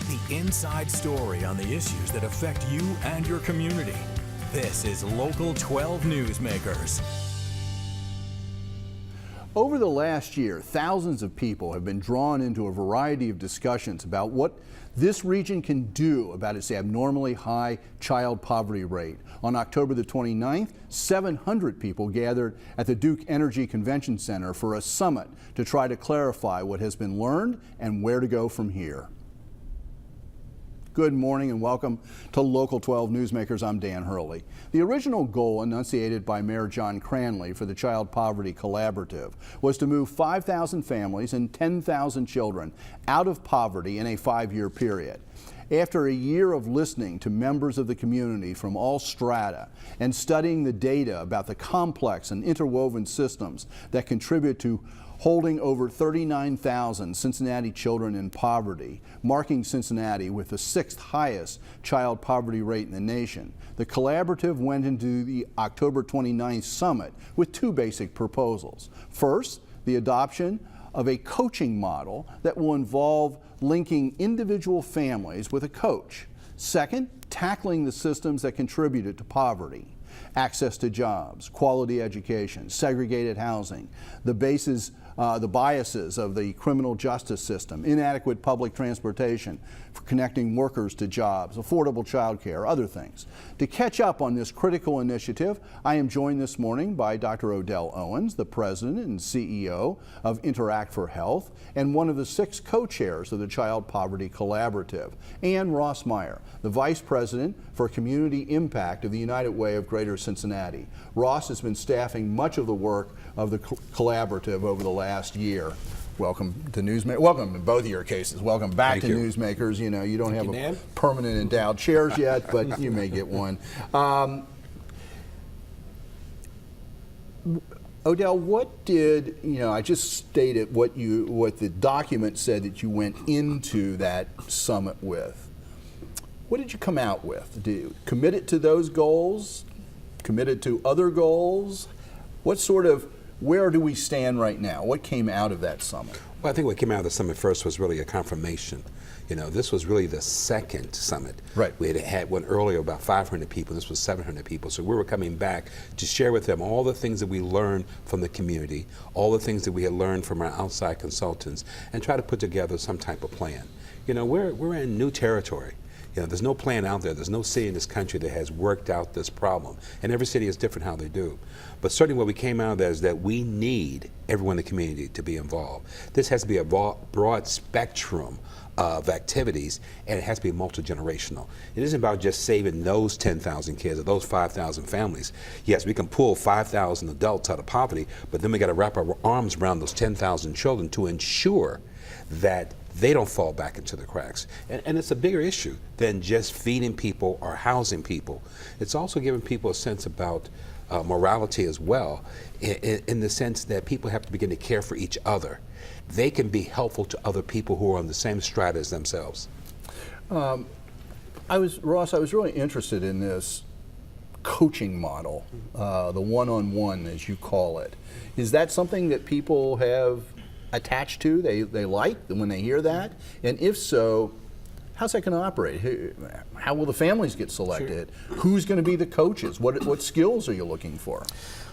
the inside story on the issues that affect you and your community. This is Local 12 Newsmakers. Over the last year, thousands of people have been drawn into a variety of discussions about what this region can do about its abnormally high child poverty rate. On October the 29th, 700 people gathered at the Duke Energy Convention Center for a summit to try to clarify what has been learned and where to go from here. Good morning and welcome to Local 12 Newsmakers. I'm Dan Hurley. The original goal enunciated by Mayor John Cranley for the Child Poverty Collaborative was to move 5,000 families and 10,000 children out of poverty in a 5-year period. After a year of listening to members of the community from all strata and studying the data about the complex and interwoven systems that contribute to holding over 39,000 Cincinnati children in poverty, marking Cincinnati with the 6th highest child poverty rate in the nation, the collaborative went into the October 29th summit with 2 basic proposals. First, the adoption of a coaching model that will involve linking individual families with a coach. Second, tackling the systems that contributed to poverty. Access to jobs, quality education, segregated housing, the biases of the criminal justice system, inadequate public transportation for connecting workers to jobs, affordable child care, other things. To catch up on this critical initiative, I am joined this morning by Dr. Odell Owens, the president and CEO of Interact for Health and one of the 6 co-chairs of the Child Poverty Collaborative, and Ross Meyer, the vice president for community impact of the United Way of Greater Cincinnati. Ross has been staffing much of the work of the collaborative over the last year. Welcome to Newsmakers. Welcome in both of your cases. Welcome back to Newsmakers. You know, you don't have a permanent endowed chairs yet, but you may get one. Odell, what did, I just stated what the document said that you went into that summit with. What did you come out with? Did you commit it to those goals? Committed to other goals? Where do we stand right now? What came out of that summit? Well, I think what came out of the summit first was really a confirmation. This was really the 2nd summit. Right. We had one earlier, about 500 people. This was 700 people. So we were coming back to share with them all the things that we learned from the community, all the things that we had learned from our outside consultants, and try to put together some type of plan. We're in new territory. There's no plan out there. There's no city in this country that has worked out this problem. And every city is different how they do. But certainly what we came out of that is that we need everyone in the community to be involved. This has to be a broad spectrum of activities, and it has to be multi-generational. It isn't about just saving those 10,000 kids or those 5,000 families. Yes, we can pull 5,000 adults out of poverty, but then we got to wrap our arms around those 10,000 children to ensure that they don't fall back into the cracks. And it's a bigger issue than just feeding people or housing people. It's also giving people a sense about morality as well, in the sense that people have to begin to care for each other. They can be helpful to other people who are on the same strata as themselves. Ross, I was really interested in this coaching model, the one-on-one as you call it. Is that something that people have attached to, they like when they hear that? And if so, how's that going to operate? How will the families get selected? Sure. Who's going to be the coaches? What skills are you looking for?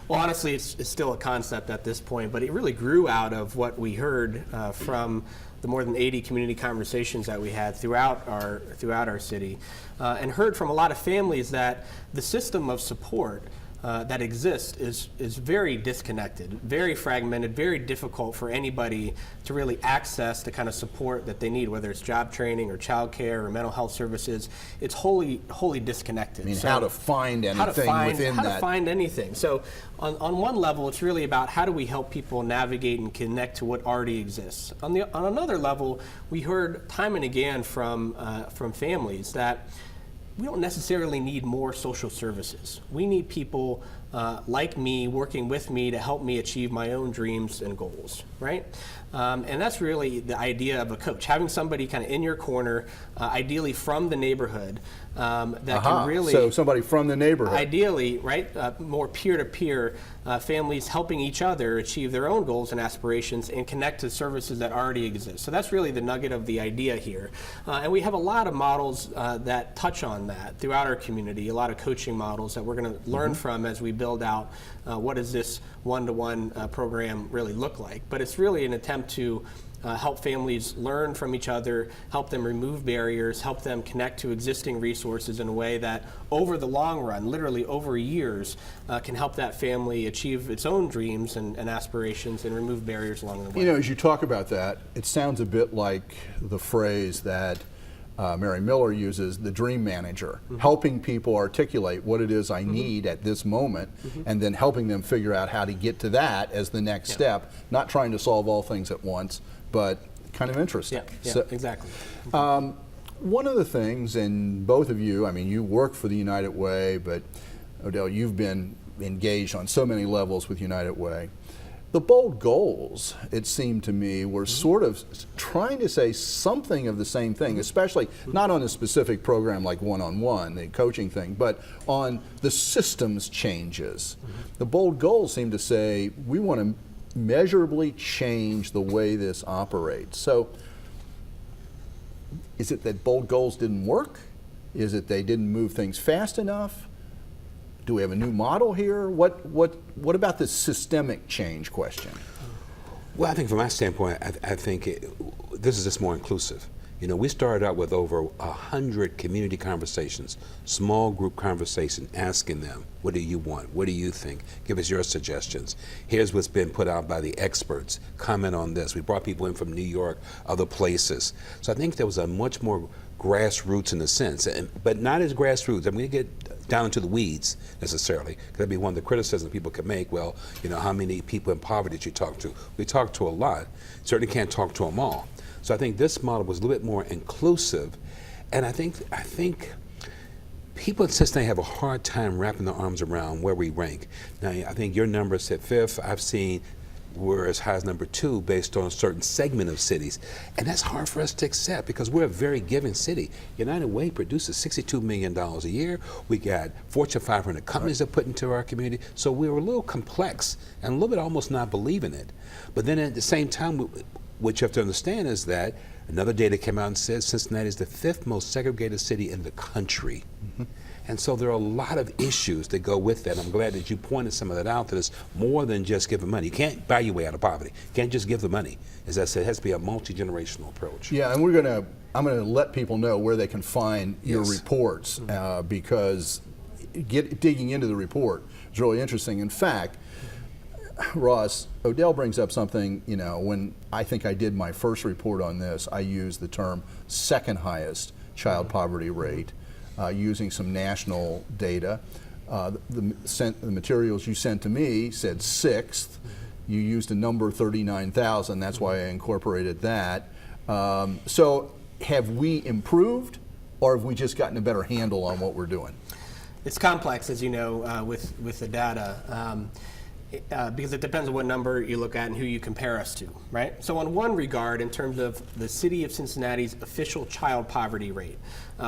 Well, honestly, it's still a concept at this point, but it really grew out of what we heard from the more than 80 community conversations that we had throughout our city, and heard from a lot of families that the system of support that exists is very disconnected, very fragmented, very difficult for anybody to really access the kind of support that they need, whether it's job training or child care or mental health services. It's wholly disconnected. I mean, so how to find anything within that. How to find anything. So on one level, it's really about how do we help people navigate and connect to what already exists. On another level, we heard time and again from families that we don't necessarily need more social services. We need people like me, working with me to help me achieve my own dreams and goals, right? And that's really the idea of a coach, having somebody kind of in your corner, ideally from the neighborhood, that can really... So somebody from the neighborhood. Ideally, right, more peer-to-peer, families helping each other achieve their own goals and aspirations and connect to services that already exist. So that's really the nugget of the idea here. And we have a lot of models that touch on that throughout our community, a lot of coaching models that we're going to learn from as we build out what does this one-to-one program really look like. But it's really an attempt to help families learn from each other, help them remove barriers, help them connect to existing resources in a way that over the long run, literally over years, can help that family achieve its own dreams and aspirations and remove barriers along the way. You know, as you talk about that, it sounds a bit like the phrase that Mary Miller uses, the dream manager, helping people articulate what it is I need at this moment, and then helping them figure out how to get to that as the next step, not trying to solve all things at once, but kind of interesting. So, exactly. One of the things, and both of you, I mean, you work for the United Way, but Odell, you've been engaged on so many levels with United Way. The bold goals, it seemed to me, were sort of trying to say something of the same thing, especially not on a specific program like one-on-one, the coaching thing, but on the systems changes. The bold goals seem to say we want to measurably change the way this operates. So is it that bold goals didn't work? Is it they didn't move things fast enough? Do we have a new model here? What about this systemic change question? Well, I think from my standpoint, I think this is just more inclusive. You know, we started out with over 100 community conversations, small group conversation, asking them, what do you want? What do you think? Give us your suggestions. Here's what's been put out by the experts. Comment on this. We brought people in from New York, other places. So I think there was a much more grassroots in a sense, but not as grassroots. I'm going to get down into the weeds necessarily, because that'd be one of the criticisms people could make. Well, you know, how many people in poverty did you talk to? We talked to a lot. Certainly can't talk to them all. So I think this model was a little bit more inclusive, and I think people in Cincinnati have a hard time wrapping their arms around where we rank. Now, I think your number said 5th. I've seen we're as high as number 2 based on a certain segment of cities. And that's hard for us to accept because we're a very giving city. United Way produces $62 million a year. We got Fortune 500 companies that put into our community. So we were a little complex and a little bit almost not believing it. But then at the same time, what you have to understand is that another data came out and said Cincinnati is the 5th most segregated city in the country. And so there are a lot of issues that go with that. I'm glad that you pointed some of that out, that it's more than just giving money. You can't buy your way out of poverty. You can't just give the money. As I said, it has to be a multi-generational approach. Yeah, and I'm gonna let people know where they can find your reports, because digging into the report is really interesting. In fact, Ross, Odell brings up something, you know, when I think I did my first report on this, I used the term second highest child poverty rate, using some national data. The materials you sent to me said 6th. You used a number 39,000. That's why I incorporated that. So have we improved, or have we just gotten a better handle on what we're doing? It's complex, as you know, with the data. Because it depends on what number you look at and who you compare us to, right? So in one regard, in terms of the city of Cincinnati's official child poverty rate,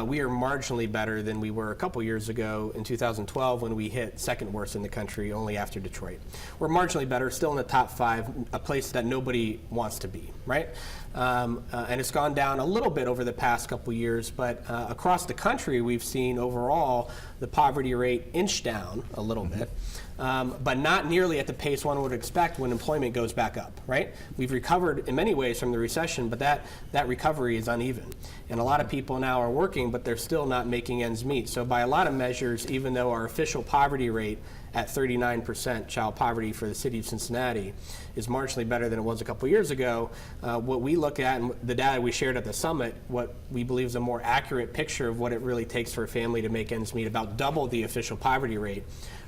we are marginally better than we were a couple years ago in 2012 when we hit second worst in the country, only after Detroit. We're marginally better, still in the top 5, a place that nobody wants to be, right? And it's gone down a little bit over the past couple years, but across the country, we've seen overall the poverty rate inch down a little bit. But not nearly at the pace one would expect when employment goes back up, right? We've recovered in many ways from the recession, but that recovery is uneven. And a lot of people now are working, but they're still not making ends meet. So by a lot of measures, even though our official poverty rate at 39% child poverty for the city of Cincinnati is marginally better than it was a couple years ago, what we look at and the data we shared at the summit, what we believe is a more accurate picture of what it really takes for a family to make ends meet, about double the official poverty rate,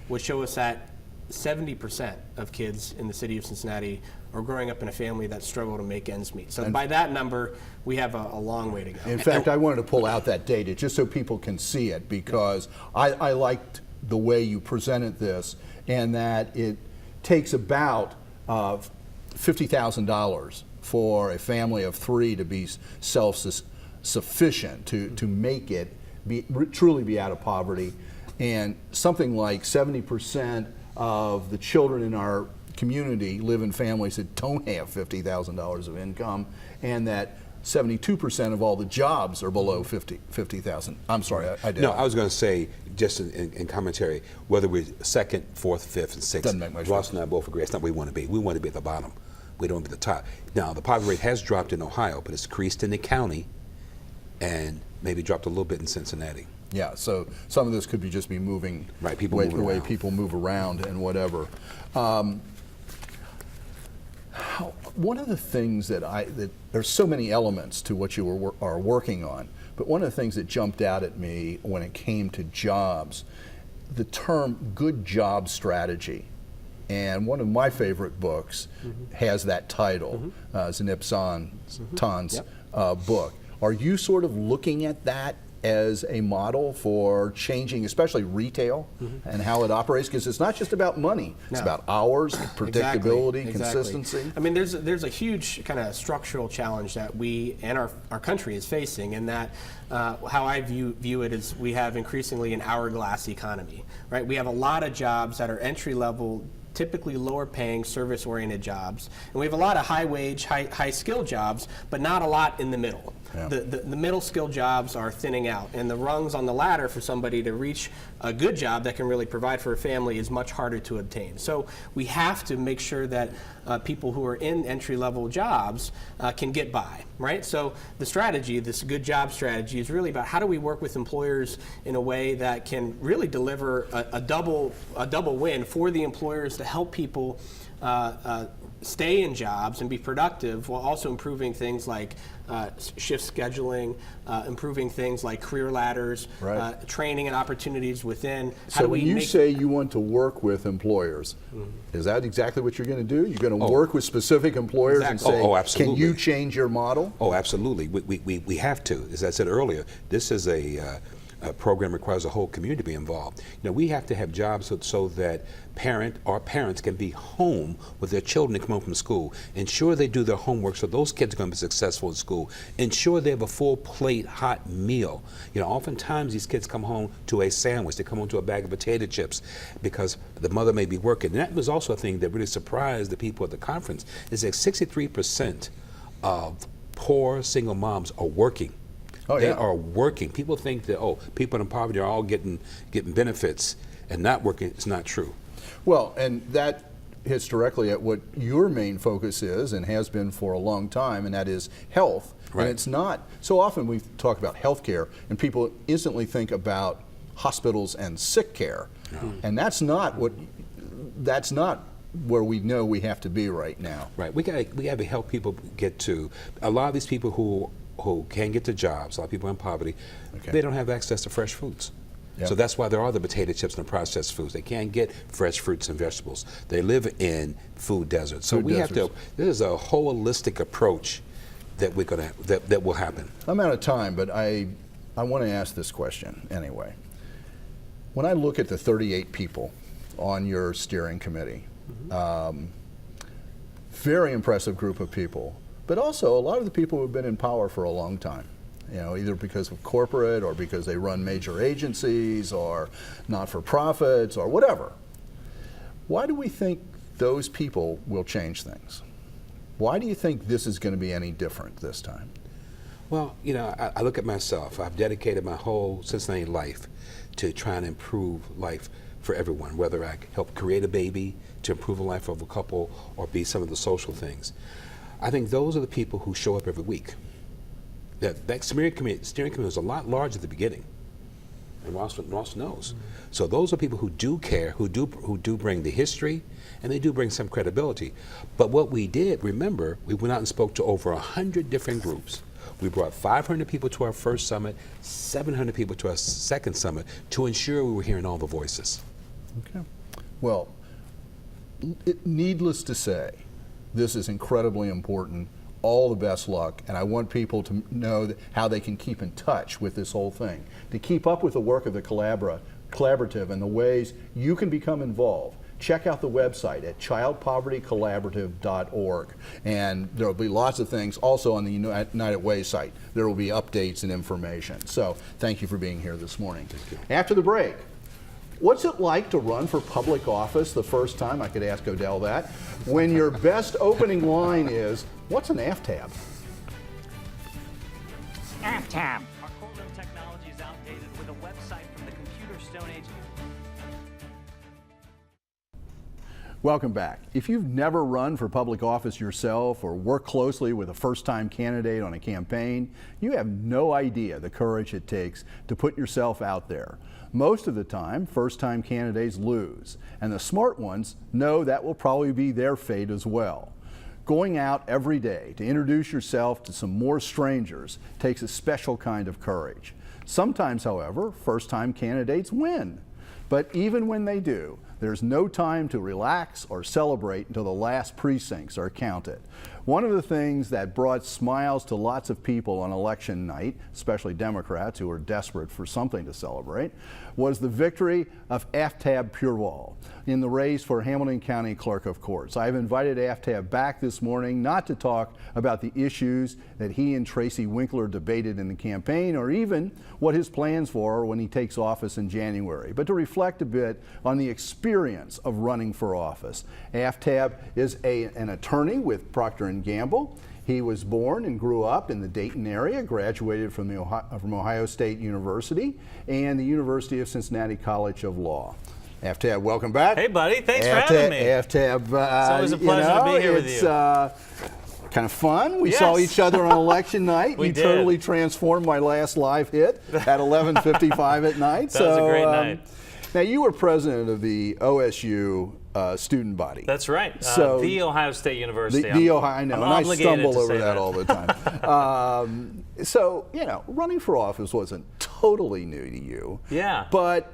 would show us that 70% of kids in the city of Cincinnati are growing up in a family that struggle to make ends meet. So by that number, we have a long way to go. In fact, I wanted to pull out that data just so people can see it, because I liked the way you presented this and that it takes about $50,000 for a family of 3 to be self-sufficient, to make it truly be out of poverty. And something like 70% of the children in our community live in families that don't have $50,000 of income, and that 72% of all the jobs are below 50,000. I'm sorry, I did. No, I was going to say, just in commentary, whether we're second, fourth, fifth, and sixth, Doesn't make much Ross difference. and I both agree. That's not where we want to be. We want to be at the bottom. We don't want to be at the top. Now, the poverty rate has dropped in Ohio, but it's increased in the county and maybe dropped a little bit in Cincinnati. Yeah, so some of this could be just be moving, Right, people the moving way around. people move around and whatever. One of the things that there's so many elements to what you are working on, but one of the things that jumped out at me when it came to jobs, the term good job strategy. And one of my favorite books has that title, Zenip Tan's book. Are you sort of looking at that as a model for changing, especially retail, and how it operates? Because it's not just about money; it's about hours, predictability, Exactly. consistency. I mean, there's a huge kind of structural challenge that we and our country is facing, and that how I view it is we have increasingly an hourglass economy, right? We have a lot of jobs that are entry level, typically lower paying, service oriented jobs, and we have a lot of high wage, high skill jobs, but not a lot in the middle. Yeah. The middle skill jobs are thinning out, and the rungs on the ladder for somebody to reach a good job that can really provide for a family is much harder to obtain. So we have to make sure that people who are in entry-level jobs can get by, right? So the strategy, this good job strategy, is really about how do we work with employers in a way that can really deliver a double win for the employers to help people stay in jobs and be productive, while also improving things like shift scheduling, improving things like career ladders, Right. training and opportunities within. How So do we when you make say you want to work with employers, is that exactly what you're going to do? You're going to work with specific employers Exactly. and say, absolutely. can you change your model? Oh, absolutely. We have to. As I said earlier, this is a program requires a whole community to be involved. You know, we have to have jobs so that parents can be home with their children to come home from school. Ensure they do their homework so those kids are going to be successful in school. Ensure they have a full plate hot meal. You know, oftentimes these kids come home to a sandwich. They come home to a bag of potato chips because the mother may be working. And that was also a thing that really surprised the people at the conference, is that 63% of poor single moms are working. Oh, They yeah. are working. People think that, people in poverty are all getting benefits and not working. It's not true. Well, and that hits directly at what your main focus is and has been for a long time, and that is health. Right. And it's not, so often we talk about health care and people instantly think about hospitals and sick care. No. And that's not where we know we have to be right now. Right. We got to help people get to, a lot of these people who can't get to jobs, a lot of people in poverty, they don't have access to fresh foods. Yep. So that's why there are the potato chips and the processed foods. They can't get fresh fruits and vegetables. They live in food deserts. So have to, this is a holistic approach that that will happen. I'm out of time, but I want to ask this question anyway. When I look at the 38 people on your steering committee, very impressive group of people, but also a lot of the people who have been in power for a long time. You know, either because of corporate or because they run major agencies or not-for-profits or whatever. Why do we think those people will change things? Why do you think this is going to be any different this time? Well, you know, I look at myself. I've dedicated my whole Cincinnati life to trying to improve life for everyone, whether I help create a baby to improve the life of a couple or be some of the social things. I think those are the people who show up every week. That steering committee was a lot larger at the beginning, and Ross knows. So those are people who do care, who do bring the history, and they do bring some credibility. But what we did, remember, we went out and spoke to over 100 different groups. We brought 500 people to our first summit, 700 people to our second summit, to ensure we were hearing all the voices. Okay. Well, needless to say, this is incredibly important. All the best luck, and I want people to know how they can keep in touch with this whole thing, to keep up with the work of the collaborative and the ways you can become involved. check out the website at childpovertycollaborative.org. And there will be lots of things also on the United Way site. There will be updates and information. So thank you for being here this morning. Thank you. After the break, what's it like to run for public office the first time? I could ask Odell that. When your best opening line is, what's an Aftab? Aftab. Our courtroom technology is outdated with a website from the computer stone age. Welcome back. If you've never run for public office yourself or worked closely with a first-time candidate on a campaign, you have no idea the courage it takes to put yourself out there. Most of the time, first-time candidates lose, and the smart ones know that will probably be their fate as well. Going out every day to introduce yourself to some more strangers takes a special kind of courage. Sometimes, however, first-time candidates win. But even when they do, there's no time to relax or celebrate until the last precincts are counted. One of the things that brought smiles to lots of people on election night, especially Democrats who were desperate for something to celebrate, was the victory of Aftab Pureval in the race for Hamilton County Clerk of Courts. I've invited Aftab back this morning not to talk about the issues that he and Tracy Winkler debated in the campaign or even what his plans for when he takes office in January, but to reflect a bit on the experience of running for office. Aftab is an attorney with Procter & Gamble. He was born and grew up in the Dayton area, graduated from Ohio State University and the University of Cincinnati College of Law. Aftab, welcome back. Hey, buddy. Thanks for having me. Aftab, It's always a pleasure to be here with you. It's kind of fun. We saw each other on election night. We You did. totally transformed my last live hit at 11:55 at night. That was a great night. Now, you were president of the OSU student body. That's right. So the Ohio State University. The Ohio, I know, I'm and I obligated stumble to over say that all the time. So, running for office wasn't totally new to you. Yeah. But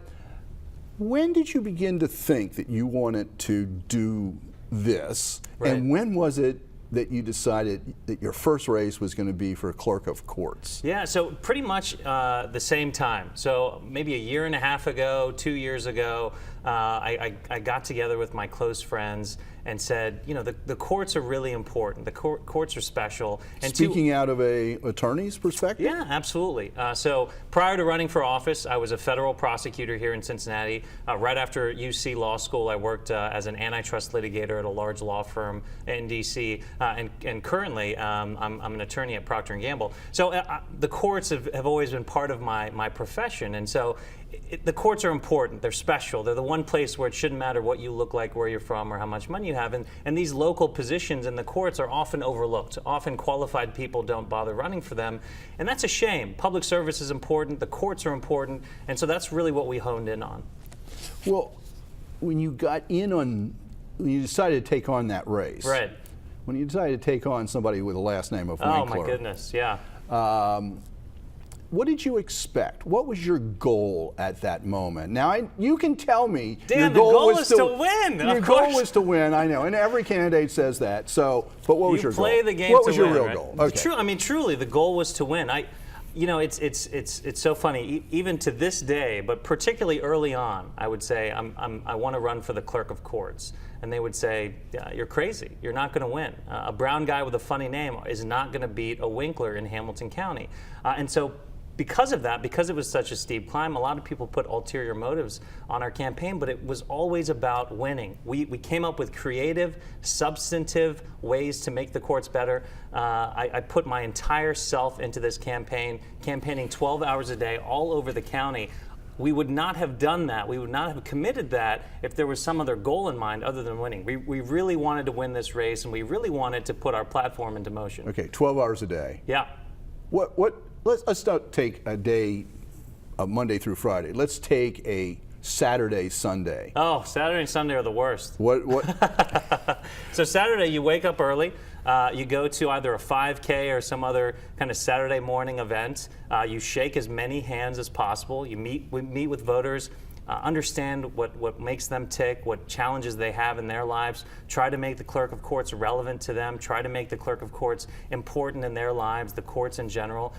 when did you begin to think that you wanted to do this? Right. And when was it that you decided that your first race was going to be for clerk of courts? Yeah, so pretty much the same time. So maybe a year and a half ago, 2 years ago, I got together with my close friends and said, the courts are really important. The courts are special. And Speaking out of a attorney's perspective? Yeah, absolutely. So prior to running for office, I was a federal prosecutor here in Cincinnati. Right after UC Law School, I worked as an antitrust litigator at a large law firm in D.C. And currently, I'm an attorney at Procter & Gamble. So the courts have always been part of my profession. And so the courts are important. They're special. They're the one place where it shouldn't matter what you look like, where you're from, or how much money you have. And these local positions in the courts are often overlooked. Often qualified people don't bother running for them. And that's a shame. Public service is important. The courts are important. And so that's really what we honed in on. Well, when you decided to take on that race, Right. when you decided to take on somebody with a last name of Winkler, Oh, my goodness. Yeah. what did you expect? What was your goal at that moment? Now, you can tell me Dan, your the goal goal was is to win, Your of goal course. was to win, I know, and every candidate says that. So, but what was your goal? You play the game what to was your win, real right? goal? Okay. Truly, the goal was to win. It's so funny, even to this day, but particularly early on, I would say I want to run for the clerk of courts, and they would say, "You're crazy. You're not going to win. A brown guy with a funny name is not going to beat a Winkler in Hamilton County." And so, because of that, because it was such a steep climb, a lot of people put ulterior motives on our campaign, but it was always about winning. We came up with creative, substantive ways to make the courts better. I put my entire self into this campaigning 12 hours a day all over the county. We would not have done that. We would not have committed that if there was some other goal in mind other than winning. We really wanted to win this race, and we really wanted to put our platform into motion. Okay, 12 hours a day. Yeah. Let's not take a day, Monday through Friday. Let's take a Saturday, Sunday. Oh, Saturday and Sunday are the worst. What? So Saturday, you wake up early. You go to either a 5K or some other kind of Saturday morning event. You shake as many hands as possible. We meet with voters understand what makes them tick, what challenges they have in their lives, try to make the clerk of courts relevant to them, try to make the clerk of courts important in their lives, the courts in general.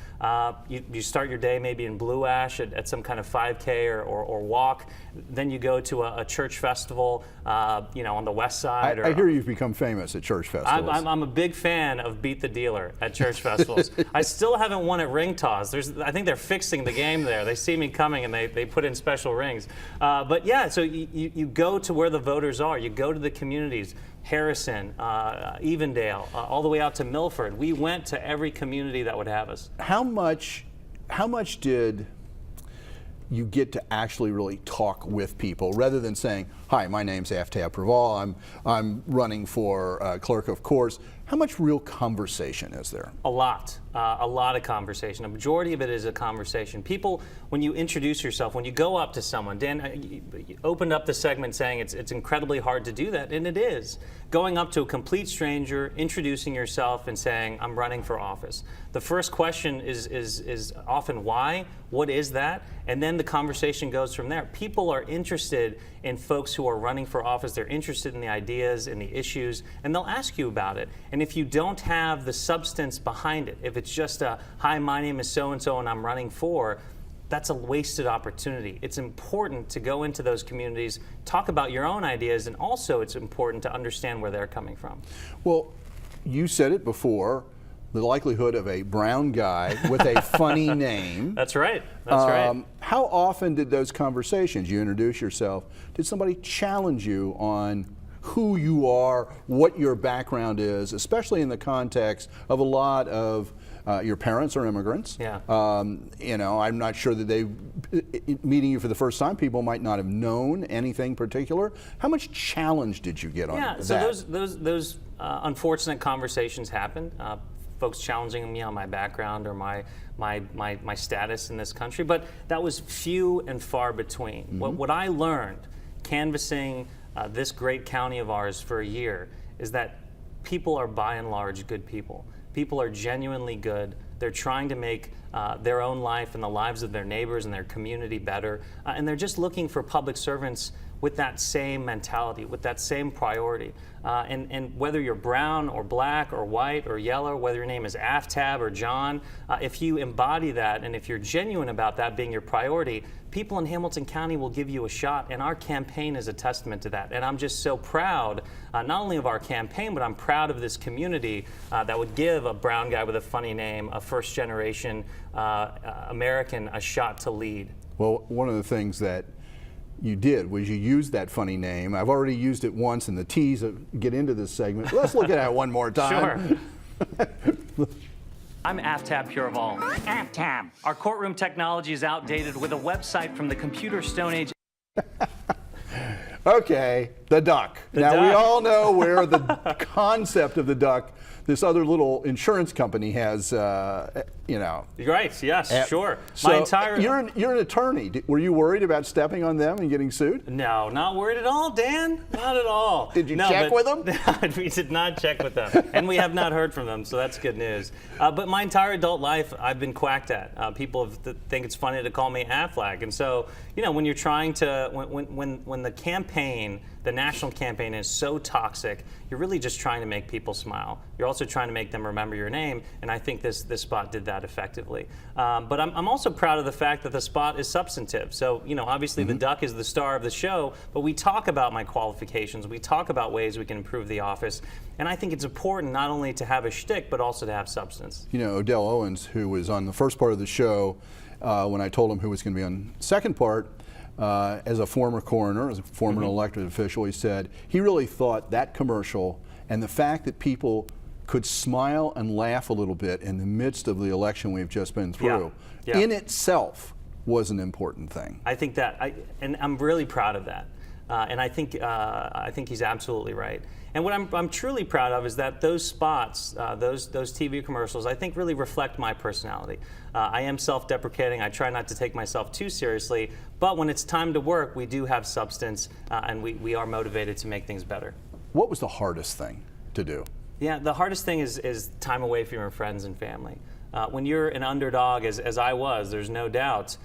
You start your day maybe in Blue Ash at some kind of 5K or walk, then you go to a church festival, on the west side. I hear you've become famous at church festivals. I'm a big fan of Beat the Dealer at church festivals. I still haven't won at ring toss. I think they're fixing the game there. They see me coming and they put in special rings. But yeah, so you go to where the voters are. You go to the communities, Harrison, Evendale, all the way out to Milford. We went to every community that would have us. How much did you get to actually really talk with people rather than saying, "Hi, my name's Aftab Pureval. I'm running for clerk of courts"? How much real conversation is there? A lot of conversation. A majority of it is a conversation. People, when you introduce yourself, when you go up to someone, Dan, you opened up the segment saying it's incredibly hard to do that, and it is. Going up to a complete stranger, introducing yourself and saying, "I'm running for office." The first question is often why, what is that? And then the conversation goes from there. People are interested in folks who are running for office. They're interested in the ideas and the issues, and they'll ask you about it. And if you don't have the substance behind it, if it's just a, "Hi, my name is so-and-so and I'm running for," that's a wasted opportunity. It's important to go into those communities, talk about your own ideas, and also it's important to understand where they're coming from. Well, you said it before, the likelihood of a brown guy with a funny name. That's right. That's right. How often did those conversations, you introduce yourself, did somebody challenge you on who you are, what your background is, especially in the context of a lot of your parents are immigrants. Yeah. I'm not sure that meeting you for the first time, people might not have known anything particular. How much challenge did you get on that? Yeah, so those unfortunate conversations happened. Folks challenging me on my background or my status in this country, but that was few and far between. Mm-hmm. What I learned canvassing this great county of ours for a year is that people are by and large good people. People are genuinely good. They're trying to make their own life and the lives of their neighbors and their community better, and they're just looking for public servants with that same mentality, with that same priority. And whether you're brown or black or white or yellow, whether your name is Aftab or John, if you embody that and if you're genuine about that being your priority, people in Hamilton County will give you a shot, and our campaign is a testament to that. And I'm just so proud, not only of our campaign, but I'm proud of this community that would give a brown guy with a funny name, a first-generation American, a shot to lead. Well, one of the things that you did was you used that funny name. I've already used it once in the tease of get into this segment. Let's look at it one more time. Sure. I'm Aftab Pureval. Aftab. Our courtroom technology is outdated with a website from the computer Stone Age. Okay, the duck. We all know where the concept of the duck, this other little insurance company has, Right, yes, sure. So you're an attorney. Were you worried about stepping on them and getting sued? No, not worried at all, Dan. Not at all. Did you check with them? We did not check with them, and we have not heard from them, so that's good news. But my entire adult life, I've been quacked at. People think it's funny to call me Aflag, and so when you're trying to, when the campaign, the national campaign is so toxic, you're really just trying to make people smile. You're also trying to make them remember your name, and I think this spot did that effectively. But I'm also proud of the fact that the spot is substantive. So, obviously the duck is the star of the show, but we talk about my qualifications. We talk about ways we can improve the office. And I think it's important not only to have a shtick, but also to have substance. Odell Owens, who was on the first part of the show, when I told him who was going to be on the second part, as a former coroner, as a former elected official, he said he really thought that commercial and the fact that people could smile and laugh a little bit in the midst of the election we've just been through, in itself was an important thing. I think that, and I'm really proud of that. And I think he's absolutely right. And what I'm truly proud of is that those spots, those TV commercials, I think really reflect my personality. I am self-deprecating. I try not to take myself too seriously. But when it's time to work, we do have substance, and we are motivated to make things better. What was the hardest thing to do? Yeah, the hardest thing is time away from your friends and family. When you're an underdog, as I was, there's no doubt,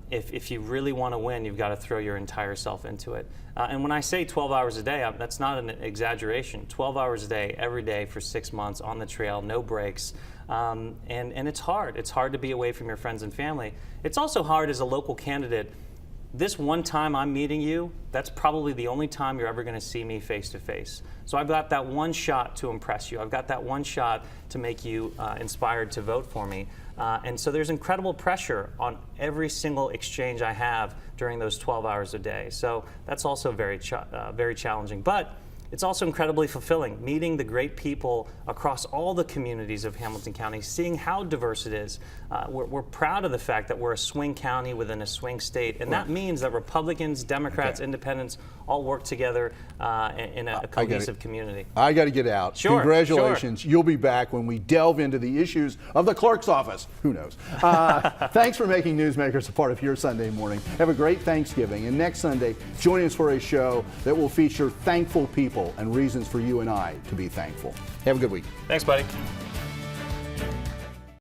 If you really want to win, you've got to throw your entire self into it. And when I say 12 hours a day, that's not an exaggeration. 12 hours a day, every day for 6 months on the trail, no breaks. And it's hard. It's hard to be away from your friends and family. It's also hard as a local candidate. This one time I'm meeting you, that's probably the only time you're ever going to see me face to face. So I've got that one shot to impress you. I've got that one shot to make you inspired to vote for me. And so there's incredible pressure on every single exchange I have during those 12 hours a day. So that's also very challenging. But it's also incredibly fulfilling, meeting the great people across all the communities of Hamilton County, seeing how diverse it is. We're proud of the fact that we're a swing county within a swing state, and that means that Republicans, Democrats, Independents all work together in a cohesive community. I got to get out. Sure, Congratulations. sure. You'll be back when we delve into the issues of the clerk's office. Who knows? Thanks for making Newsmakers a part of your Sunday morning. Have a great Thanksgiving. And next Sunday, join us for a show that will feature thankful people and reasons for you and I to be thankful. Have a good week. Thanks, buddy.